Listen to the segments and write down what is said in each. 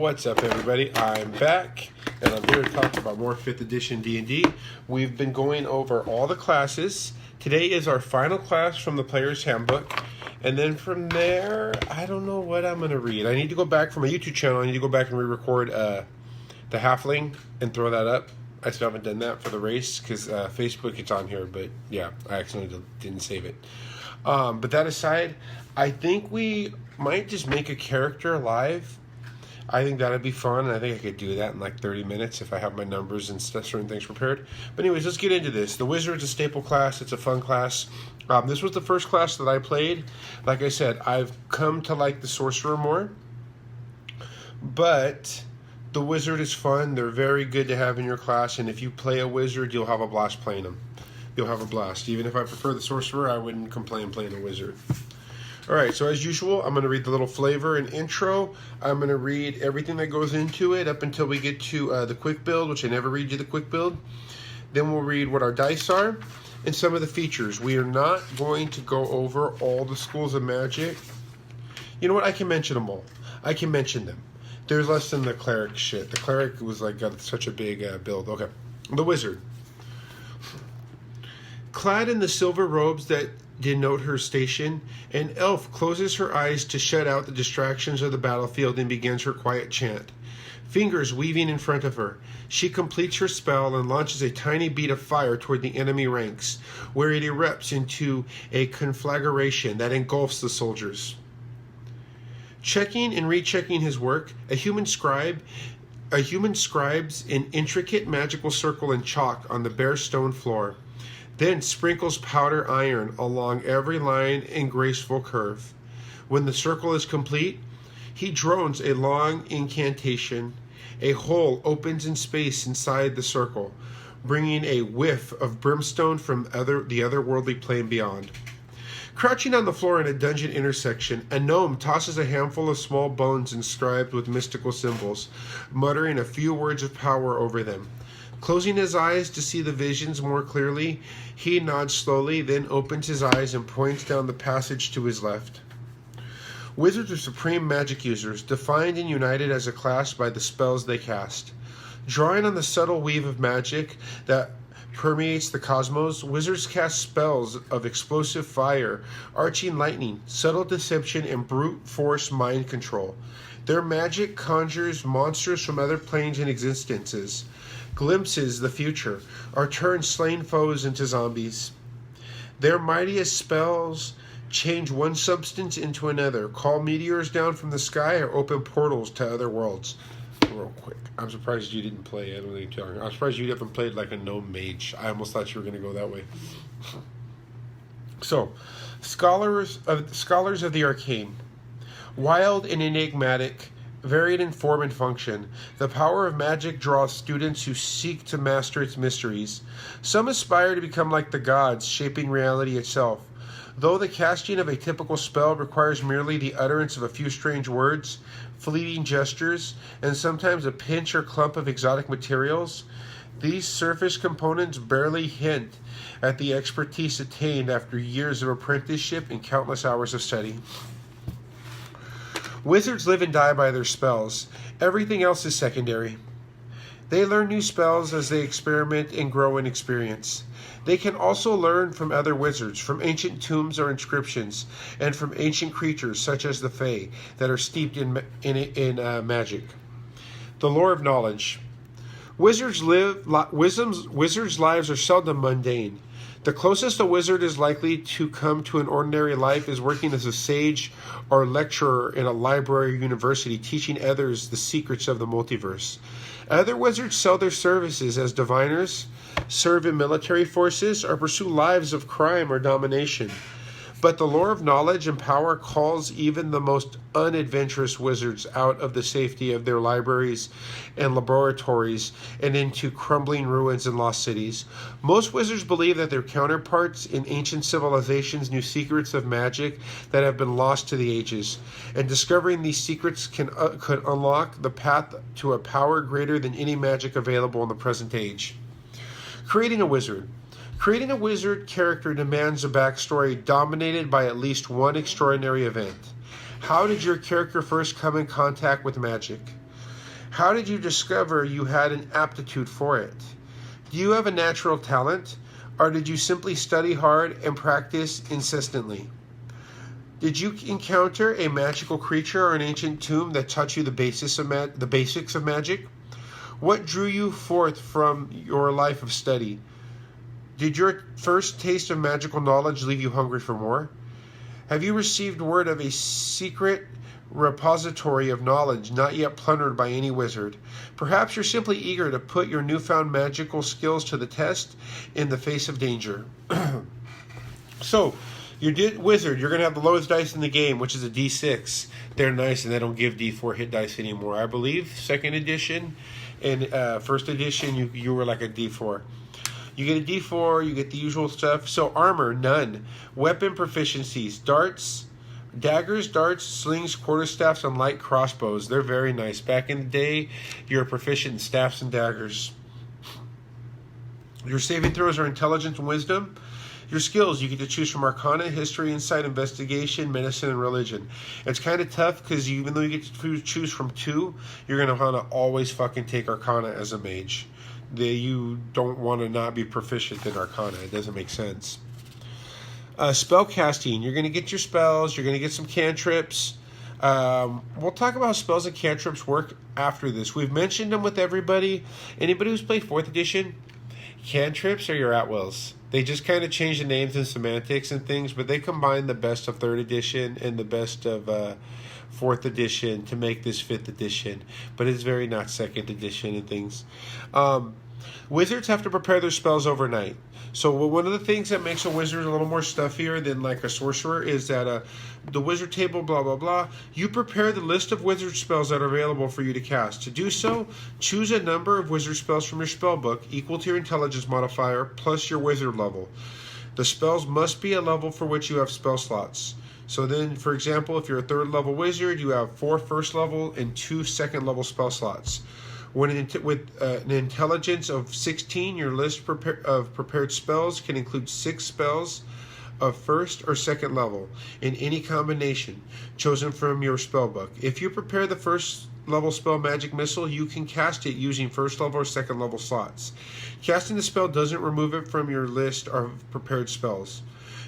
What's up, everybody? I'm back, and I'm here to talk about more 5th edition D&D. We've been going over all the classes. Today is our final class from the Player's Handbook, and then from there, I don't know what I'm going to read. I need to go back from my YouTube channel. I need to go back and re-record the Halfling and throw that up. I still haven't done that for the race because Facebook, it's on here, but yeah, I accidentally didn't save it. But that aside, I think we might just make a character live. I think that'd be fun, and I think I could do that in like 30 minutes if I have my numbers and certain things prepared. But anyways, let's get into this. The Wizard's a staple class. It's a fun class. This was the first class that I played. Like I said, I've come to like the Sorcerer more. But the Wizard is fun. They're very good to have in your class, and if you play a Wizard, you'll have a blast playing them. You'll have a blast. Even if I prefer the Sorcerer, I wouldn't complain playing a Wizard. Alright, so as usual, I'm going to read the little flavor and intro. I'm going to read everything that goes into it up until we get to the quick build, which I never read you the quick build. Then we'll read what our dice are and some of the features. We are not going to go over all the schools of magic. You know what? I can mention them all. I can mention them. There's less than the cleric shit. The cleric was like got such a big build. Okay. The Wizard. Clad in the silver robes that denote her station, an elf closes her eyes to shut out the distractions of the battlefield and begins her quiet chant. Fingers weaving in front of her, she completes her spell and launches a tiny bead of fire toward the enemy ranks, where it erupts into a conflagration that engulfs the soldiers. Checking and rechecking his work, a human scribes an intricate magical circle in chalk on the bare stone floor, then sprinkles powder iron along every line and graceful curve. When the circle is complete, he drones a long incantation. A hole opens in space inside the circle, bringing a whiff of brimstone from the otherworldly plane beyond. Crouching on the floor in a dungeon intersection, a gnome tosses a handful of small bones inscribed with mystical symbols, muttering a few words of power over them. Closing his eyes to see the visions more clearly, he nods slowly, then opens his eyes and points down the passage to his left. Wizards are supreme magic users, defined and united as a class by the spells they cast. Drawing on the subtle weave of magic that permeates the cosmos, wizards cast spells of explosive fire, arching lightning, subtle deception, and brute force mind control. Their magic conjures monsters from other planes and existences, glimpses the future, or turns slain foes into zombies. Their mightiest spells change one substance into another, call meteors down from the sky, or open portals to other worlds. Real quick, I'm surprised you didn't play Emily Young. I'm surprised you haven't played like a gnome mage. I almost thought you were going to go that way. So, scholars of the arcane. Wild and enigmatic, varied in form and function, the power of magic draws students who seek to master its mysteries. Some aspire to become like the gods, shaping reality itself. Though the casting of a typical spell requires merely the utterance of a few strange words, fleeting gestures, and sometimes a pinch or clump of exotic materials, these surface components barely hint at the expertise attained after years of apprenticeship and countless hours of study. Wizards live and die by their spells. Everything else is secondary. They learn new spells as they experiment and grow in experience. They can also learn from other wizards, from ancient tombs or inscriptions, and from ancient creatures such as the Fae that are steeped in magic. The lore of knowledge. Wizards' lives are seldom mundane. The closest a wizard is likely to come to an ordinary life is working as a sage or lecturer in a library or university, teaching others the secrets of the multiverse. Other wizards sell their services as diviners, serve in military forces, or pursue lives of crime or domination. But the lore of knowledge and power calls even the most unadventurous wizards out of the safety of their libraries and laboratories and into crumbling ruins and lost cities. Most wizards believe that their counterparts in ancient civilizations knew secrets of magic that have been lost to the ages, and discovering these secrets could unlock the path to a power greater than any magic available in the present age. Creating a wizard. Creating a wizard character demands a backstory dominated by at least one extraordinary event. How did your character first come in contact with magic? How did you discover you had an aptitude for it? Do you have a natural talent, or did you simply study hard and practice insistently? Did you encounter a magical creature or an ancient tomb that taught you the basics of magic? What drew you forth from your life of study? Did your first taste of magical knowledge leave you hungry for more? Have you received word of a secret repository of knowledge not yet plundered by any wizard? Perhaps you're simply eager to put your newfound magical skills to the test in the face of danger. So, wizard, you're going to have the lowest dice in the game, which is a D6. They're nice, and they don't give D4 hit dice anymore. I believe second edition and first edition, you were like a D4. You get a D4, you get the usual stuff. So armor, none. Weapon proficiencies, daggers, darts, slings, quarterstaffs, and light crossbows. They're very nice. Back in the day, you're proficient in staffs and daggers. Your saving throws are intelligence and wisdom. Your skills, you get to choose from Arcana, History, Insight, Investigation, Medicine, and Religion. It's kind of tough because even though you get to choose from 2, you're going to want to always fucking take Arcana as a mage. You don't want to not be proficient in Arcana. It doesn't make sense. Spell casting. You're going to get your spells. You're going to get some cantrips. We'll talk about how spells and cantrips work after this. We've mentioned them with everybody. Anybody who's played 4th edition, cantrips are your at-wills. They just kind of change the names and semantics and things, but they combine the best of 3rd edition and the best of 4th edition to make this 5th edition. But it's very not 2nd edition and things. Wizards have to prepare their spells overnight. So one of the things that makes a wizard a little more stuffier than like a sorcerer is that the wizard table, blah, blah, blah, you prepare the list of wizard spells that are available for you to cast. To do so, choose a number of wizard spells from your spell book equal to your intelligence modifier plus your wizard level. The spells must be a level for which you have spell slots. So then, for example, if you're a 3rd level wizard, you have 4 first level and 2 2nd level spell slots. With an intelligence of 16, your list of prepared spells can include 6 spells of 1st or 2nd level in any combination chosen from your spell book. If you prepare the 1st level spell Magic Missile, you can cast it using 1st level or 2nd level slots. Casting the spell doesn't remove it from your list of prepared spells.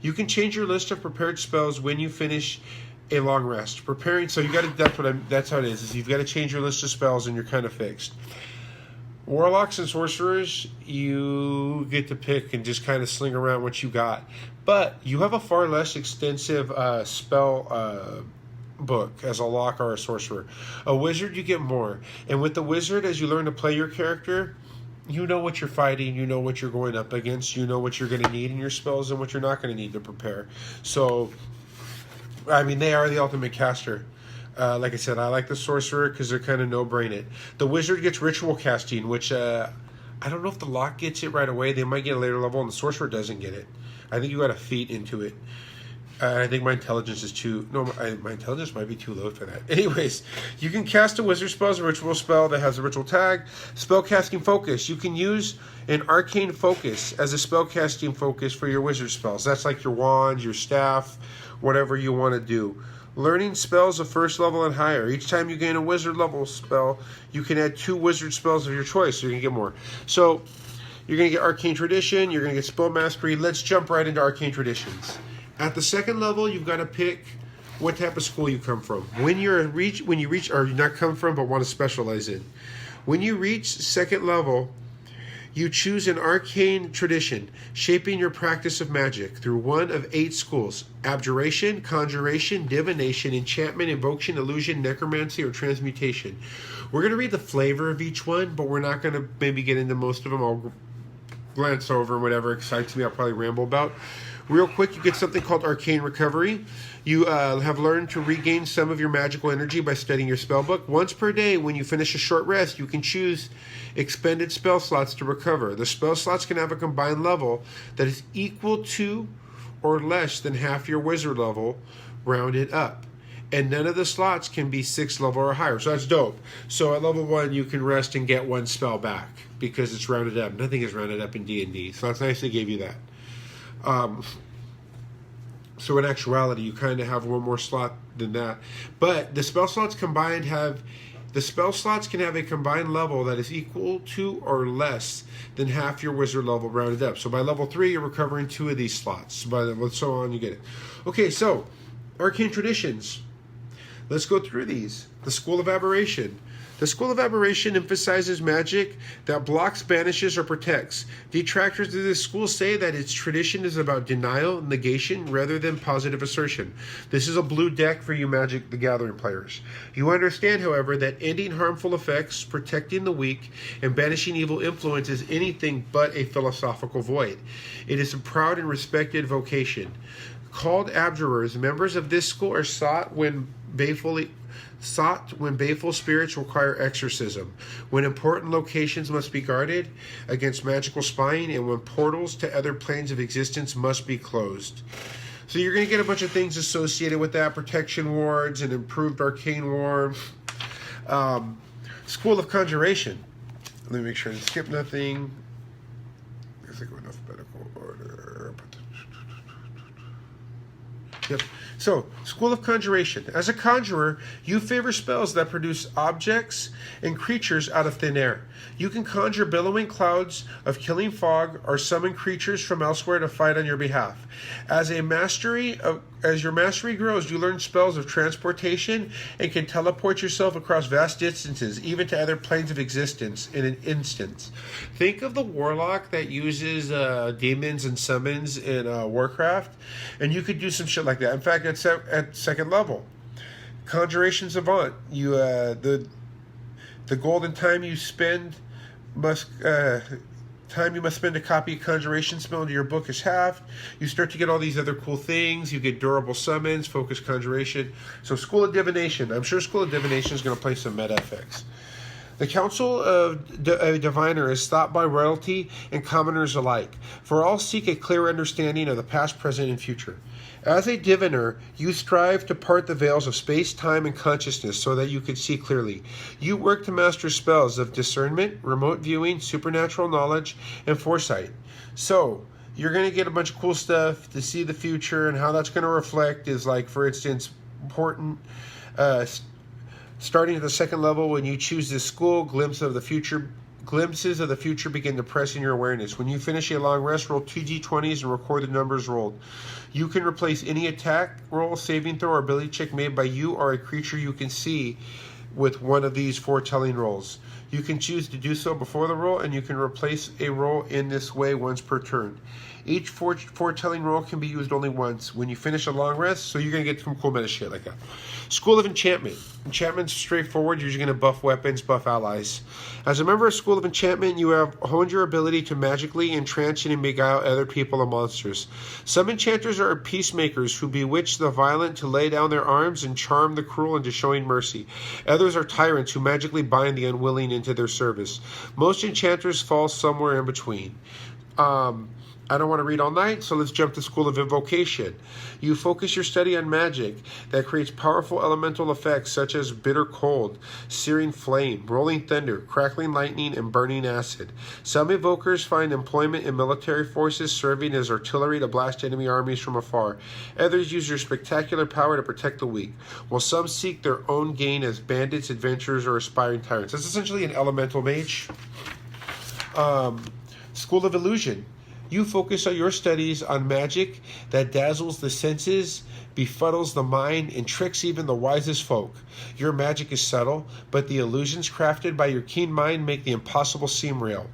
You can change your list of prepared spells when you finish a long rest. Preparing, so you got to. That's how it is you've got to change your list of spells, and you're kind of fixed. Warlocks and sorcerers, you get to pick and just kind of sling around what you got, but you have a far less extensive spell book as a lock or a sorcerer. A wizard, you get more, and with the wizard, as you learn to play your character, you know what you're fighting, you know what you're going up against, you know what you're going to need in your spells and what you're not going to need to prepare. So, I mean, they are the ultimate caster. Like I said, I like the sorcerer because they're kind of no-brain it. The wizard gets ritual casting, which I don't know if the lock gets it right away. They might get a later level, and the sorcerer doesn't get it. I think you got to feat into it. I think my intelligence is too... No, my intelligence might be too low for that. Anyways, you can cast a wizard spell as a ritual spell that has a ritual tag. Spellcasting focus. You can use an arcane focus as a spellcasting focus for your wizard spells. That's like your wand, your staff, whatever you want to do. Learning spells of 1st level and higher. Each time you gain a wizard level spell, you can add 2 wizard spells of your choice, so you can get more. So, you're going to get Arcane Tradition, you're going to get Spell Mastery. Let's jump right into Arcane Traditions. At the 2nd level, you've got to pick what type of school you come from. When you reach, or you not come from, but want to specialize in. When you reach 2nd level, you choose an arcane tradition, shaping your practice of magic through one of 8 schools: abjuration, conjuration, divination, enchantment, invocation, illusion, necromancy, or transmutation. We're going to read the flavor of each one, but we're not going to maybe get into most of them. I'll glance over whatever excites me. I'll probably ramble about. Real quick, you get something called Arcane Recovery. You have learned to regain some of your magical energy by studying your spellbook. Once per day, when you finish a short rest, you can choose expended spell slots to recover. The spell slots can have a combined level that is equal to or less than half your wizard level, rounded up. And none of the slots can be 6th level or higher. So that's dope. So at level 1, you can rest and get 1 spell back because it's rounded up. Nothing is rounded up in D&D. So that's nice they gave you that. So in actuality, you kind of have 1 more slot than that. But the spell slots combined have The spell slots can have a combined level that is equal to or less than half your wizard level rounded up. So by level 3, you're recovering 2 of these slots. So on, you get it. Okay, so arcane traditions. Let's go through these. The School of Aberration. The School of Aberration emphasizes magic that blocks, banishes, or protects. Detractors of this school say that its tradition is about denial, negation, rather than positive assertion. This is a blue deck for you Magic the Gathering players. You understand, however, that ending harmful effects, protecting the weak, and banishing evil influence is anything but a philosophical void. It is a proud and respected vocation. Called abjurers, members of this school are sought when baleful spirits require exorcism, when important locations must be guarded against magical spying, and when portals to other planes of existence must be closed. So you're going to get a bunch of things associated with that: protection wards and improved arcane ward. School of Conjuration. Let me make sure I skip nothing. I think of alphabetical order. Yep. So, School of Conjuration. As a conjurer, you favor spells that produce objects and creatures out of thin air. You can conjure billowing clouds of killing fog or summon creatures from elsewhere to fight on your behalf. As your mastery grows, you learn spells of transportation and can teleport yourself across vast distances, even to other planes of existence in an instant. Think of the warlock that uses demons and summons in Warcraft, and you could do some shit like that. In fact, at second level, Conjuration Savant, you the golden time you must spend to copy a conjuration spell into your book is halved. You start to get all these other cool things. You get durable summons, focused conjuration. So School of Divination. I'm sure School of Divination is going to play some meta effects. The Council of Diviner is thought by royalty and commoners alike, for all seek a clear understanding of the past, present, and future. As a diviner, you strive to part the veils of space, time, and consciousness so that you can see clearly. You work to master spells of discernment, remote viewing, supernatural knowledge, and foresight. So, you're going to get a bunch of cool stuff to see the future, and how that's going to reflect is, like, for instance, important. Starting at the second level, when you choose this school, glimpses of the future begin to press in your awareness. When you finish a long rest, roll 2 d20s and record the numbers rolled. You can replace any attack roll, saving throw, or ability check made by you or a creature you can see with one of these foretelling rolls. You can choose to do so before the roll, and you can replace a roll in this way once per turn. Each foretelling roll can be used only once when you finish a long rest, so you're going to get some cool meta shit like that. School of Enchantment. Enchantment's straightforward. You're usually going to buff weapons, buff allies. As a member of School of Enchantment, you have honed your ability to magically entrance and beguile other people and monsters. Some enchanters are peacemakers who bewitch the violent to lay down their arms and charm the cruel into showing mercy. Others are tyrants who magically bind the unwilling into their service. Most enchanters fall somewhere in between. I don't want to read all night, so let's jump to School of Invocation. You focus your study on magic that creates powerful elemental effects such as bitter cold, searing flame, rolling thunder, crackling lightning, and burning acid. Some evokers find employment in military forces, serving as artillery to blast enemy armies from afar. Others use their spectacular power to protect the weak, while some seek their own gain as bandits, adventurers, or aspiring tyrants. That's essentially an elemental mage. School of Illusion. You focus on your studies on magic that dazzles the senses, befuddles the mind, and tricks even the wisest folk. Your magic is subtle, but the illusions crafted by your keen mind make the impossible seem real.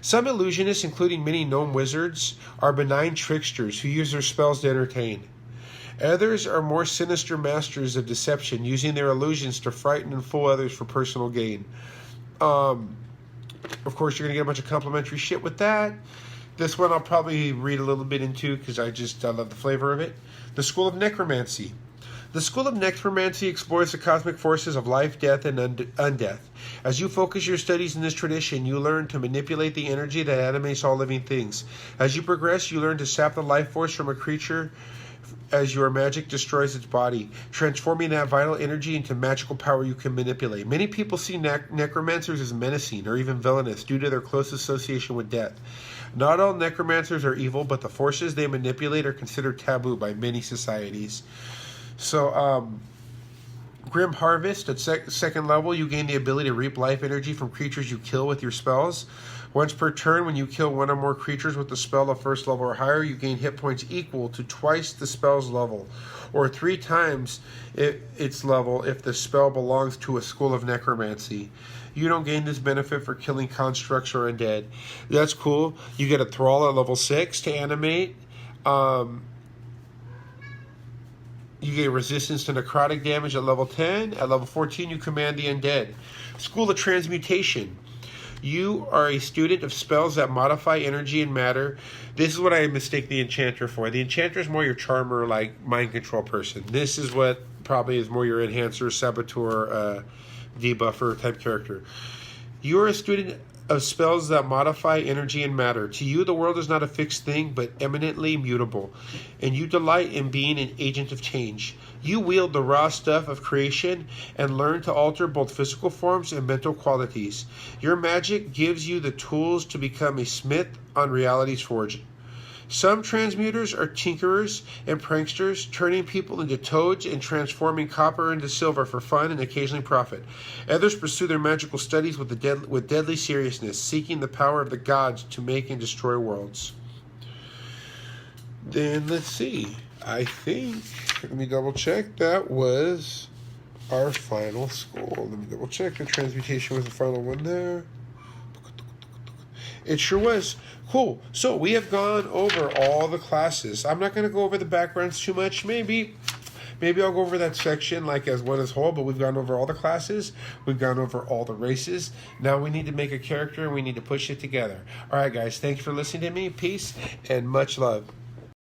Some illusionists, including many gnome wizards, are benign tricksters who use their spells to entertain. Others are more sinister masters of deception, using their illusions to frighten and fool others for personal gain. Of course, you're going to get a bunch of complimentary shit with that. This one I'll probably read a little bit into because I love the flavor of it. The School of Necromancy. The School of Necromancy explores the cosmic forces of life, death, and undeath. As you focus your studies in this tradition, you learn to manipulate the energy that animates all living things. As you progress, you learn to sap the life force from a creature as your magic destroys its body, transforming that vital energy into magical power you can manipulate. Many people see necromancers as menacing or even villainous due to their close association with death. Not all necromancers are evil, but the forces they manipulate are considered taboo by many societies. So, Grim Harvest, at second level, you gain the ability to reap life energy from creatures you kill with your spells. Once per turn, when you kill one or more creatures with the spell of first level or higher, you gain hit points equal to twice the spell's level, or 3 times its level if the spell belongs to a school of necromancy. You don't gain this benefit for killing constructs or undead. That's cool. You get a Thrall at level 6 to animate. You get resistance to necrotic damage at level 10. At level 14, you command the undead. School of Transmutation. You are a student of spells that modify energy and matter. This is what I mistake the Enchanter for. The Enchanter is more your charmer, like mind control person. This is what probably is more your enhancer, saboteur, debuffer type character. You are a student of spells that modify energy and matter. To you, the world is not a fixed thing, but eminently mutable, and you delight in being an agent of change. You wield the raw stuff of creation and learn to alter both physical forms and mental qualities. Your magic gives you the tools to become a smith on reality's forge. Some transmuters are tinkerers and pranksters, turning people into toads and transforming copper into silver for fun and occasionally profit. Others pursue their magical studies with deadly seriousness, seeking the power of the gods to make and destroy worlds. Then let's see. I think, let me double check, that was our final school. Let me double check. The transmutation was the final one there. It sure was. Cool. So we have gone over all the classes. I'm not going to go over the backgrounds too much. Maybe I'll go over that section like as one as whole, but we've gone over all the classes. We've gone over all the races. Now we need to make a character and we need to push it together. All right, guys. Thanks for listening to me. Peace and much love.